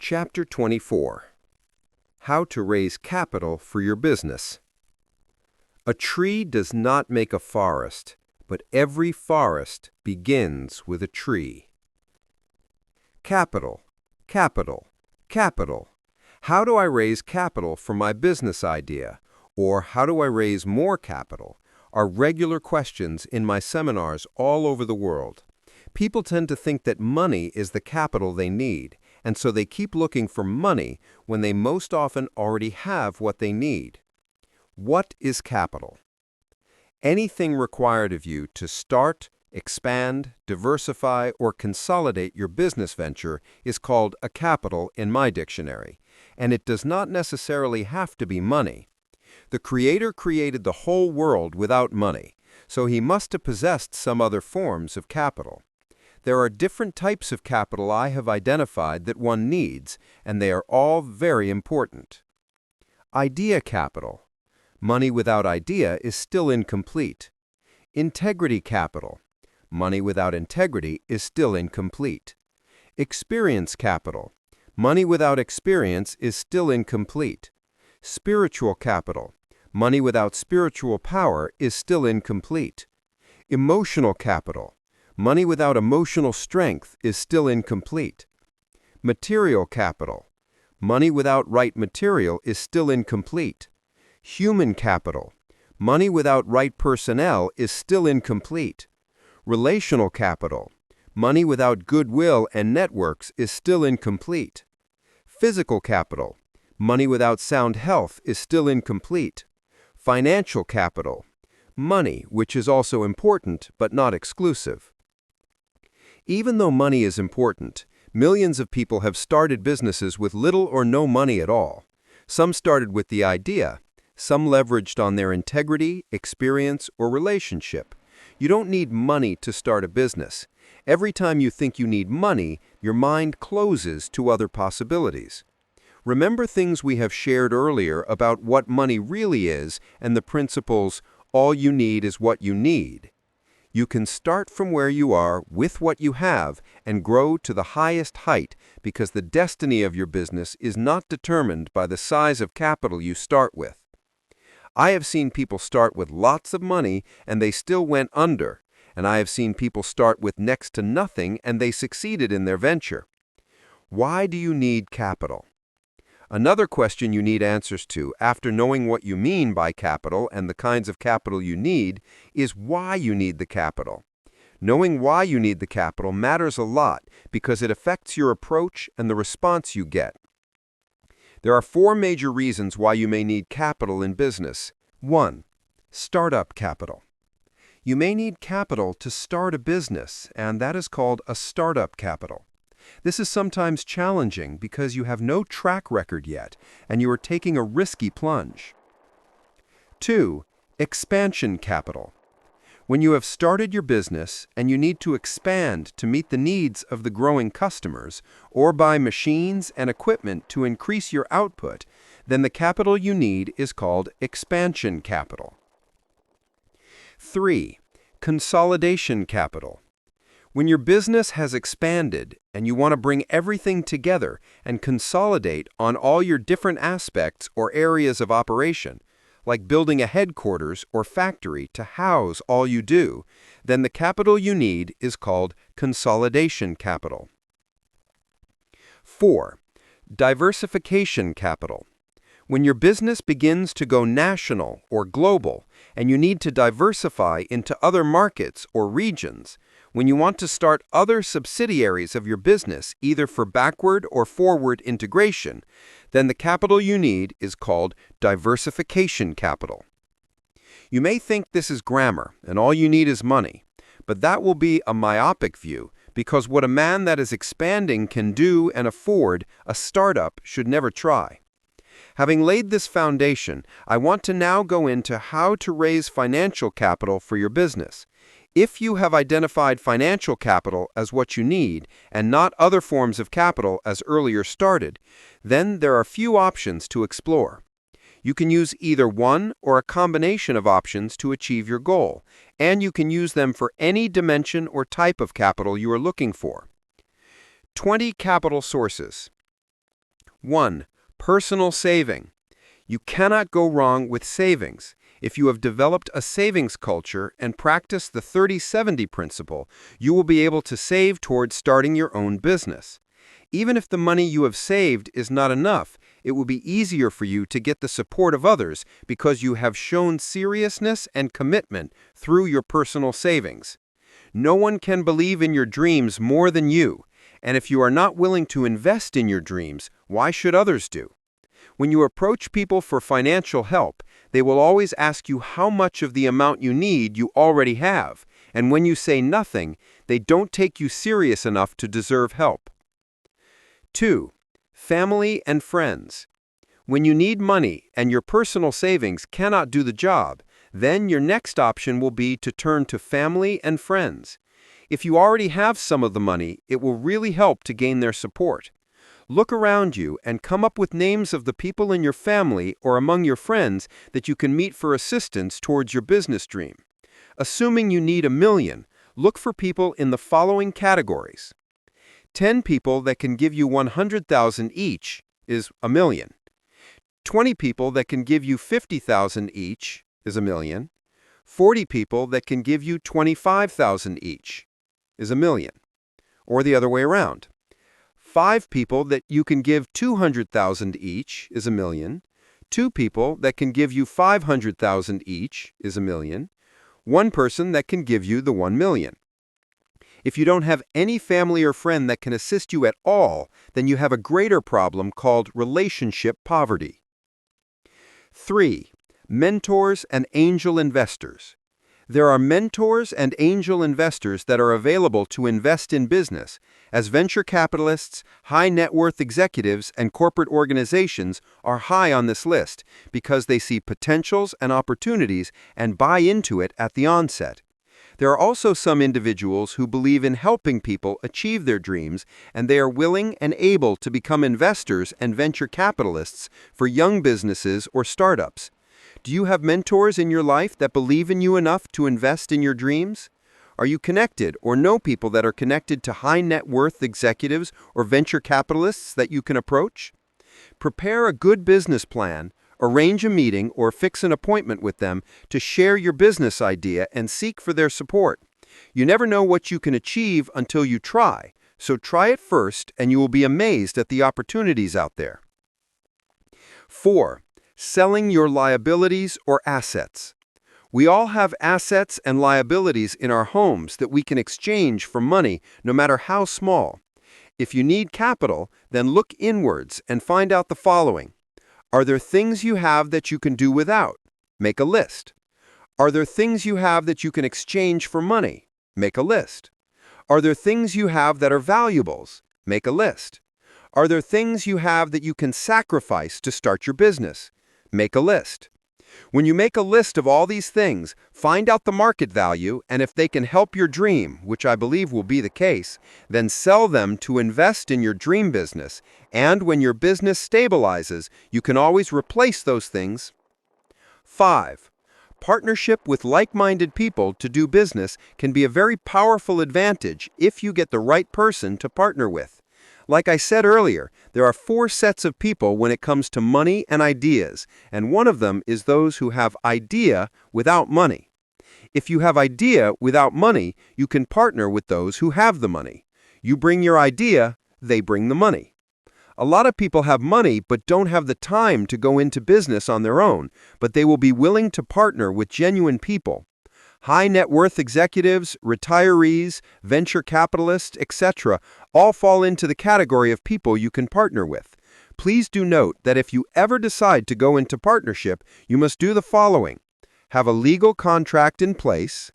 Chapter 24. How to Raise Capital for Your Business. A tree does not make a forest, but every forest begins with a tree. Capital, capital, capital. How do I raise capital for my business idea? Or how do I raise more capital? Are regular questions in my seminars all over the world. People tend to think that money is the capital they need, and so they keep looking for money when they most often already have what they need. What is capital? Anything required of you to start, expand, diversify, or consolidate your business venture is called a capital in my dictionary, and it does not necessarily have to be money. The Creator created the whole world without money, so He must have possessed some other forms of capital. There are different types of capital I have identified that one needs, and they are all very important. Idea capital. Money without idea is still incomplete. Integrity capital. Money without integrity is still incomplete. Experience capital. Money without experience is still incomplete. Spiritual capital. Money without spiritual power is still incomplete. Emotional capital. Money without emotional strength is still incomplete. Material capital. Money without right material is still incomplete. Human capital. Money without right personnel is still incomplete. Relational capital. Money without goodwill and networks is still incomplete. Physical capital. Money without sound health is still incomplete. Financial capital. Money, which is also important but not exclusive. Even though money is important, millions of people have started businesses with little or no money at all. Some started with the idea. Some leveraged on their integrity, experience, or relationship. You don't need money to start a business. Every time you think you need money, your mind closes to other possibilities. Remember things we have shared earlier about what money really is and the principles, all you need is what you need. You can start from where you are with what you have and grow to the highest height because the destiny of your business is not determined by the size of capital you start with. I have seen people start with lots of money and they still went under, and I have seen people start with next to nothing and they succeeded in their venture. Why do you need capital? Another question you need answers to, after knowing what you mean by capital and the kinds of capital you need, is why you need the capital. Knowing why you need the capital matters a lot because it affects your approach and the response you get. There are 4 major reasons why you may need capital in business. 1. Startup capital. You may need capital to start a business, and that is called a startup capital. This is sometimes challenging because you have no track record yet, and you are taking a risky plunge. 2. Expansion capital. When you have started your business and you need to expand to meet the needs of the growing customers, or buy machines and equipment to increase your output, then the capital you need is called expansion capital. 3. Consolidation capital. When your business has expanded and you want to bring everything together and consolidate on all your different aspects or areas of operation, like building a headquarters or factory to house all you do, then the capital you need is called consolidation capital. 4. Diversification capital. When your business begins to go national or global and you need to diversify into other markets or regions, when you want to start other subsidiaries of your business, either for backward or forward integration, then the capital you need is called diversification capital. You may think this is grammar and all you need is money, but that will be a myopic view because what a man that is expanding can do and afford, a startup should never try. Having laid this foundation, I want to now go into how to raise financial capital for your business. If you have identified financial capital as what you need and not other forms of capital as earlier started, then there are few options to explore. You can use either one or a combination of options to achieve your goal, and you can use them for any dimension or type of capital you are looking for. 20 capital sources. 1. Personal saving. You cannot go wrong with savings. If you have developed a savings culture and practice the 30-70 principle, you will be able to save towards starting your own business. Even if the money you have saved is not enough, it will be easier for you to get the support of others because you have shown seriousness and commitment through your personal savings. No one can believe in your dreams more than you, and if you are not willing to invest in your dreams, why should others do? When you approach people for financial help, they will always ask you how much of the amount you need you already have, and when you say nothing, they don't take you serious enough to deserve help. 2. Family and friends. When you need money and your personal savings cannot do the job, then your next option will be to turn to family and friends. If you already have some of the money, it will really help to gain their support. Look around you and come up with names of the people in your family or among your friends that you can meet for assistance towards your business dream. Assuming you need $1 million, look for people in the following categories. 10 people that can give you $100,000 each is $1 million. 20 people that can give you $50,000 each is $1 million. 40 people that can give you $25,000 each is $1 million. Or the other way around. 5 people that you can give $200,000 each is $1 million. 2 people that can give you $500,000 each is $1 million. 1 person that can give you the $1 million. If you don't have any family or friend that can assist you at all, then you have a greater problem called relationship poverty. 3. Mentors and angel investors. There are mentors and angel investors that are available to invest in business, as venture capitalists, high net worth executives, and corporate organizations are high on this list because they see potentials and opportunities and buy into it at the onset. There are also some individuals who believe in helping people achieve their dreams, and they are willing and able to become investors and venture capitalists for young businesses or startups. Do you have mentors in your life that believe in you enough to invest in your dreams? Are you connected or know people that are connected to high net worth executives or venture capitalists that you can approach? Prepare a good business plan, arrange a meeting or fix an appointment with them to share your business idea and seek for their support. You never know what you can achieve until you try, so try it first and you will be amazed at the opportunities out there. 4. Selling your liabilities or assets. We all have assets and liabilities in our homes that we can exchange for money, no matter how small. If you need capital, then look inwards and find out the following. Are there things you have that you can do without? Make a list. Are there things you have that you can exchange for money? Make a list. Are there things you have that are valuables? Make a list. Are there things you have that you can sacrifice to start your business? Make a list. When you make a list of all these things, find out the market value, and if they can help your dream, which I believe will be the case, then sell them to invest in your dream business, and when your business stabilizes, you can always replace those things. 5. Partnership with like-minded people to do business can be a very powerful advantage if you get the right person to partner with. Like I said earlier, there are 4 sets of people when it comes to money and ideas, and one of them is those who have idea without money. If you have idea without money, you can partner with those who have the money. You bring your idea, they bring the money. A lot of people have money but don't have the time to go into business on their own, but they will be willing to partner with genuine people. High net worth executives, retirees, venture capitalists, etc. all fall into the category of people you can partner with. Please do note that if you ever decide to go into partnership, you must do the following. Have a legal contract in place.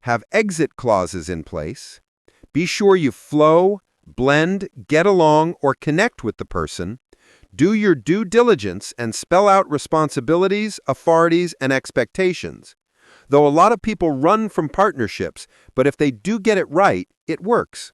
Have exit clauses in place. Be sure you flow, blend, get along, or connect with the person. Do your due diligence and spell out responsibilities, authorities, and expectations. Though a lot of people run from partnerships, but if they do get it right, it works.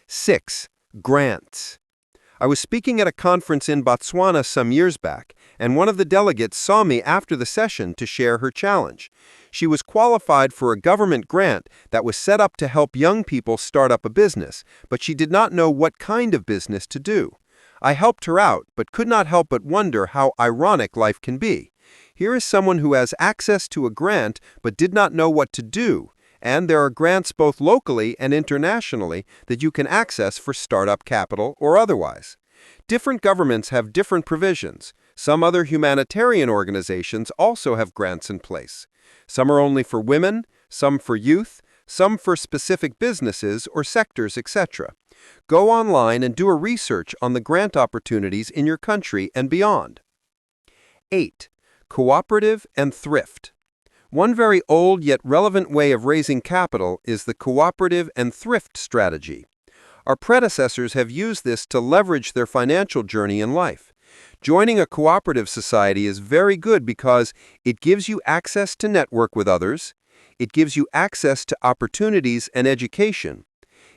6. Grants. I was speaking at a conference in Botswana some years back, and one of the delegates saw me after the session to share her challenge. She was qualified for a government grant that was set up to help young people start up a business, but she did not know what kind of business to do. I helped her out, but could not help but wonder how ironic life can be. Here is someone who has access to a grant but did not know what to do, and there are grants both locally and internationally that you can access for startup capital or otherwise. Different governments have different provisions. Some other humanitarian organizations also have grants in place. Some are only for women, some for youth, some for specific businesses or sectors, etc. Go online and do a research on the grant opportunities in your country and beyond. 8. Cooperative and thrift. One very old yet relevant way of raising capital is the cooperative and thrift strategy. Our predecessors have used this to leverage their financial journey in life. Joining a cooperative society is very good because it gives you access to network with others, it gives you access to opportunities and education,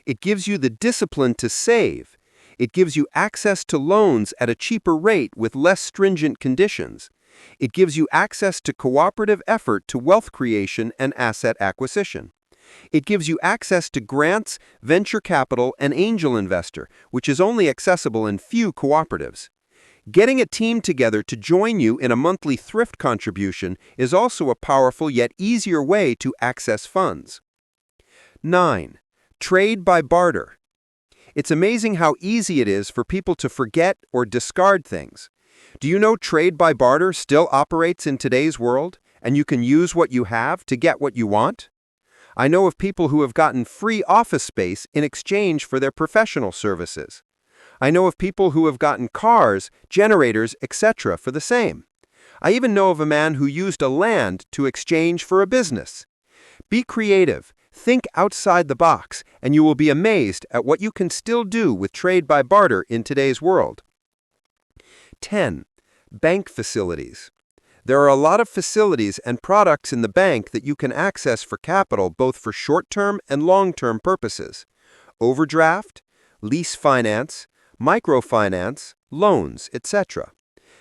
it gives you the discipline to save, it gives you access to loans at a cheaper rate with less stringent conditions, it gives you access to cooperative effort to wealth creation and asset acquisition. It gives you access to grants, venture capital, and angel investor, which is only accessible in few cooperatives. Getting a team together to join you in a monthly thrift contribution is also a powerful yet easier way to access funds. 9. Trade by barter. It's amazing how easy it is for people to forget or discard things. Do you know trade by barter still operates in today's world, and you can use what you have to get what you want? I know of people who have gotten free office space in exchange for their professional services. I know of people who have gotten cars, generators, etc. for the same. I even know of a man who used a land to exchange for a business. Be creative, think outside the box, and you will be amazed at what you can still do with trade by barter in today's world. 10. Bank facilities. There are a lot of facilities and products in the bank that you can access for capital both for short-term and long-term purposes. Overdraft, lease finance, microfinance, loans, etc.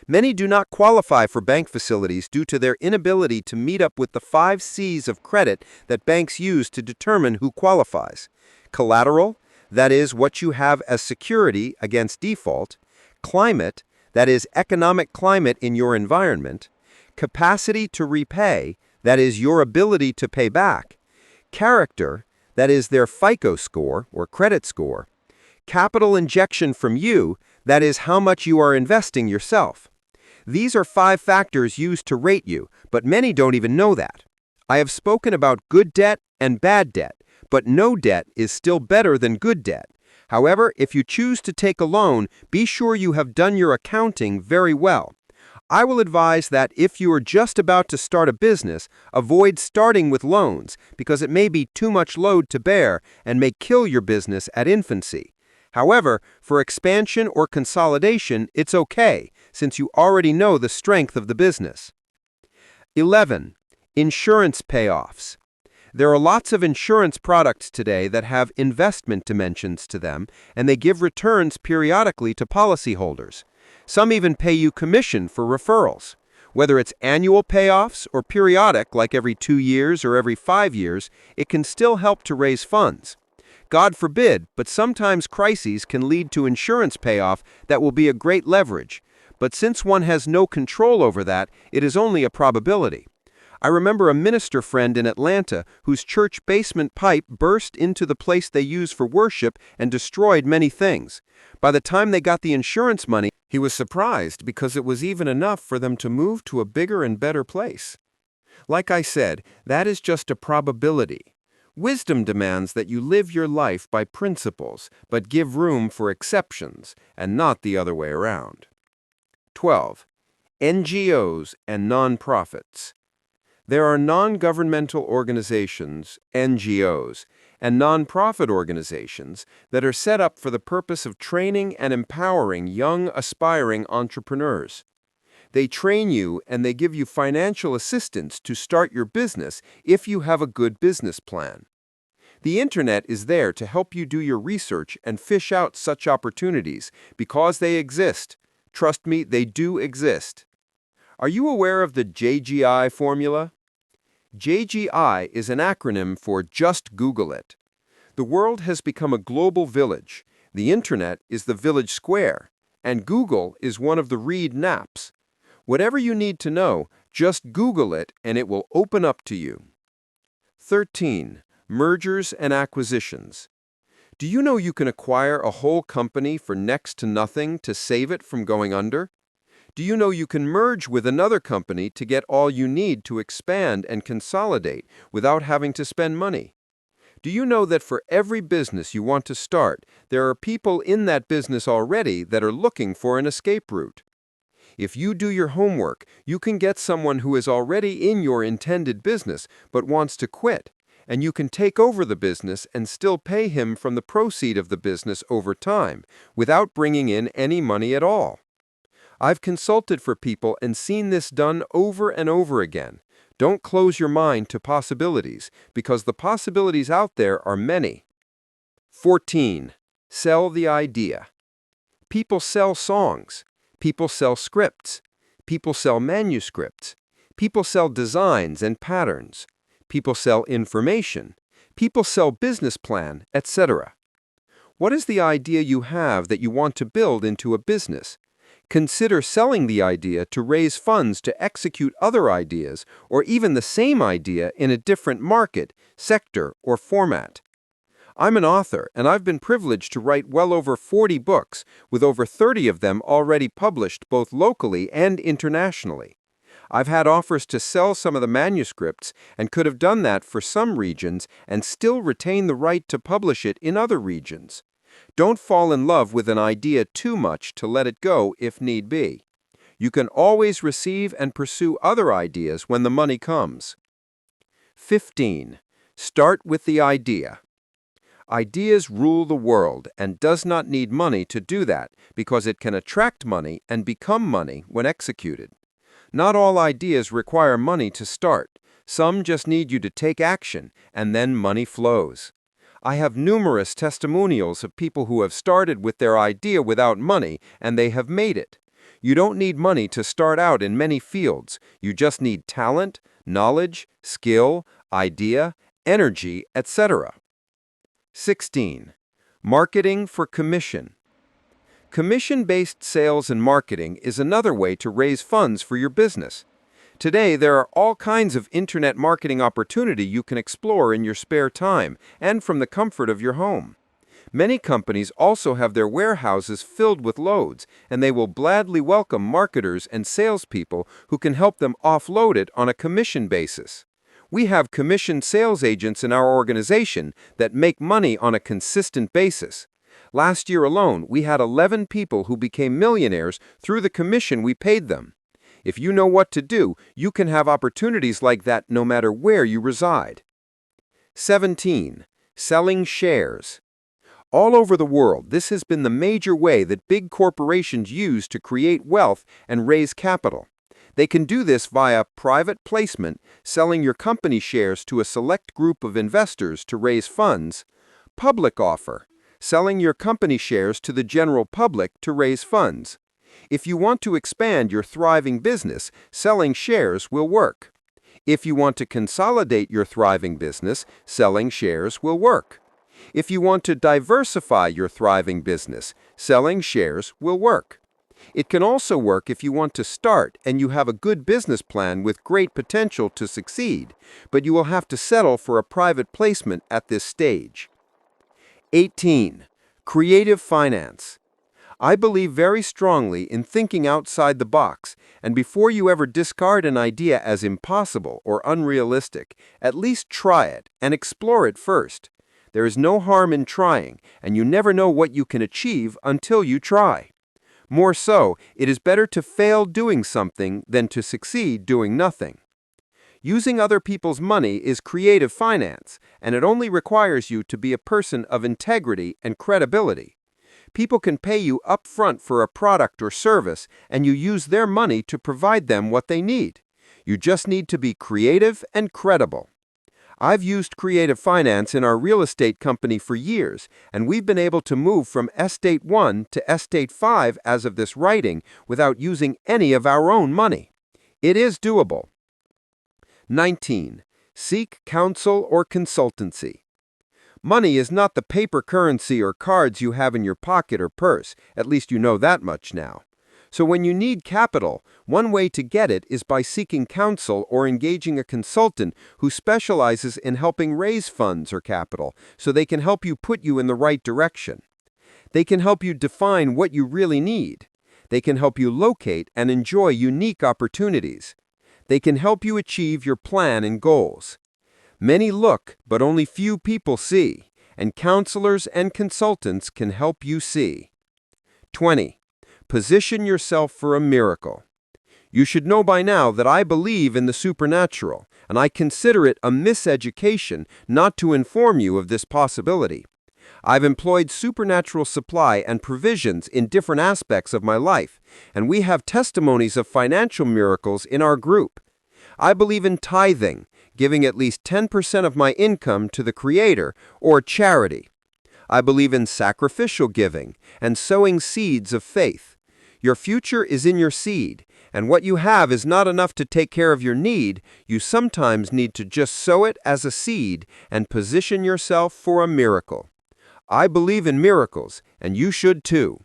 Many do not qualify for bank facilities due to their inability to meet up with the 5 C's of credit that banks use to determine who qualifies. Collateral, that is what you have as security against default. Climate, that is economic climate in your environment. Capacity to repay, that is your ability to pay back. Character, that is their FICO score or credit score. Capital injection from you, that is how much you are investing yourself. These are 5 factors used to rate you, but many don't even know that. I have spoken about good debt and bad debt, but no debt is still better than good debt. However, if you choose to take a loan, be sure you have done your accounting very well. I will advise that if you are just about to start a business, avoid starting with loans because it may be too much load to bear and may kill your business at infancy. However, for expansion or consolidation, it's okay, since you already know the strength of the business. 11. Insurance payoffs. There are lots of insurance products today that have investment dimensions to them, and they give returns periodically to policyholders. Some even pay you commission for referrals. Whether it's annual payoffs or periodic, like every 2 years or every 5 years, it can still help to raise funds. God forbid, but sometimes crises can lead to insurance payoff that will be a great leverage. But since one has no control over that, it is only a probability. I remember a minister friend in Atlanta whose church basement pipe burst into the place they use for worship and destroyed many things. By the time they got the insurance money, he was surprised because it was even enough for them to move to a bigger and better place. Like I said, that is just a probability. Wisdom demands that you live your life by principles, but give room for exceptions, and not the other way around. 12. NGOs and nonprofits. There are non-governmental organizations, NGOs, and nonprofit organizations that are set up for the purpose of training and empowering young, aspiring entrepreneurs. They train you and they give you financial assistance to start your business if you have a good business plan. The internet is there to help you do your research and fish out such opportunities because they exist. Trust me, they do exist. Are you aware of the JGI formula? JGI is an acronym for Just Google It. The world has become a global village. The internet is the village square, and Google is one of the read naps. Whatever you need to know, just Google it and it will open up to you. 13. Mergers and acquisitions. Do you know you can acquire a whole company for next to nothing to save it from going under? Do you know you can merge with another company to get all you need to expand and consolidate without having to spend money? Do you know that for every business you want to start, there are people in that business already that are looking for an escape route? If you do your homework, you can get someone who is already in your intended business but wants to quit, and you can take over the business and still pay him from the proceeds of the business over time without bringing in any money at all. I've consulted for people and seen this done over and over again. Don't close your mind to possibilities, because the possibilities out there are many. 14. Sell the idea. People sell songs. People sell scripts. People sell manuscripts. People sell designs and patterns. People sell information. People sell business plan, etc. What is the idea you have that you want to build into a business? Consider selling the idea to raise funds to execute other ideas or even the same idea in a different market, sector, or format. I'm an author, and I've been privileged to write well over 40 books, with over 30 of them already published both locally and internationally. I've had offers to sell some of the manuscripts and could have done that for some regions and still retain the right to publish it in other regions. Don't fall in love with an idea too much to let it go if need be. You can always receive and pursue other ideas when the money comes. 15. Start with the idea. Ideas rule the world and does not need money to do that because it can attract money and become money when executed. Not all ideas require money to start. Some just need you to take action, and then money flows. I have numerous testimonials of people who have started with their idea without money, and they have made it. You don't need money to start out in many fields. You just need talent, knowledge, skill, idea, energy, etc. 16. Marketing for commission. Commission-based sales and marketing is another way to raise funds for your business. Today, there are all kinds of internet marketing opportunity you can explore in your spare time and from the comfort of your home. Many companies also have their warehouses filled with loads, and they will gladly welcome marketers and salespeople who can help them offload it on a commission basis. We have commission sales agents in our organization that make money on a consistent basis. Last year alone, we had 11 people who became millionaires through the commission we paid them. If you know what to do, you can have opportunities like that no matter where you reside. 17. Selling shares. All over the world, this has been the major way that big corporations use to create wealth and raise capital. They can do this via private placement, selling your company shares to a select group of investors to raise funds, public offer, selling your company shares to the general public to raise funds. If you want to expand your thriving business, selling shares will work. If you want to consolidate your thriving business, selling shares will work. If you want to diversify your thriving business, selling shares will work. It can also work if you want to start and you have a good business plan with great potential to succeed, but you will have to settle for a private placement at this stage. 18. Creative finance. I believe very strongly in thinking outside the box, and before you ever discard an idea as impossible or unrealistic, at least try it and explore it first. There is no harm in trying, and you never know what you can achieve until you try. More so, it is better to fail doing something than to succeed doing nothing. Using other people's money is creative finance, and it only requires you to be a person of integrity and credibility. People can pay you up front for a product or service, and you use their money to provide them what they need. You just need to be creative and credible. I've used creative finance in our real estate company for years, and we've been able to move from Estate 1 to Estate 5 as of this writing without using any of our own money. It is doable. 19. Seek counsel or consultancy. Money is not the paper currency or cards you have in your pocket or purse. At least you know that much now. So when you need capital, one way to get it is by seeking counsel or engaging a consultant who specializes in helping raise funds or capital so they can help you put you in the right direction. They can help you define what you really need. They can help you locate and enjoy unique opportunities. They can help you achieve your plan and goals. Many look, but only few people see, and counselors and consultants can help you see. 20. Position yourself for a miracle. You should know by now that I believe in the supernatural, and I consider it a miseducation not to inform you of this possibility. I've employed supernatural supply and provisions in different aspects of my life, and we have testimonies of financial miracles in our group. I believe in tithing, giving at least 10% of my income to the Creator or charity. I believe in sacrificial giving and sowing seeds of faith. Your future is in your seed, and what you have is not enough to take care of your need. You sometimes need to just sow it as a seed and position yourself for a miracle. I believe in miracles, and you should too.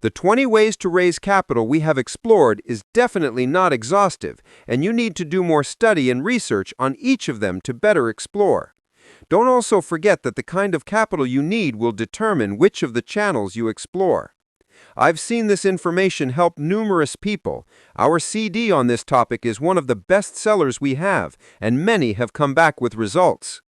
The 20 ways to raise capital we have explored is definitely not exhaustive, and you need to do more study and research on each of them to better explore. Don't also forget that the kind of capital you need will determine which of the channels you explore. I've seen this information help numerous people. Our CD on this topic is one of the best sellers we have, and many have come back with results.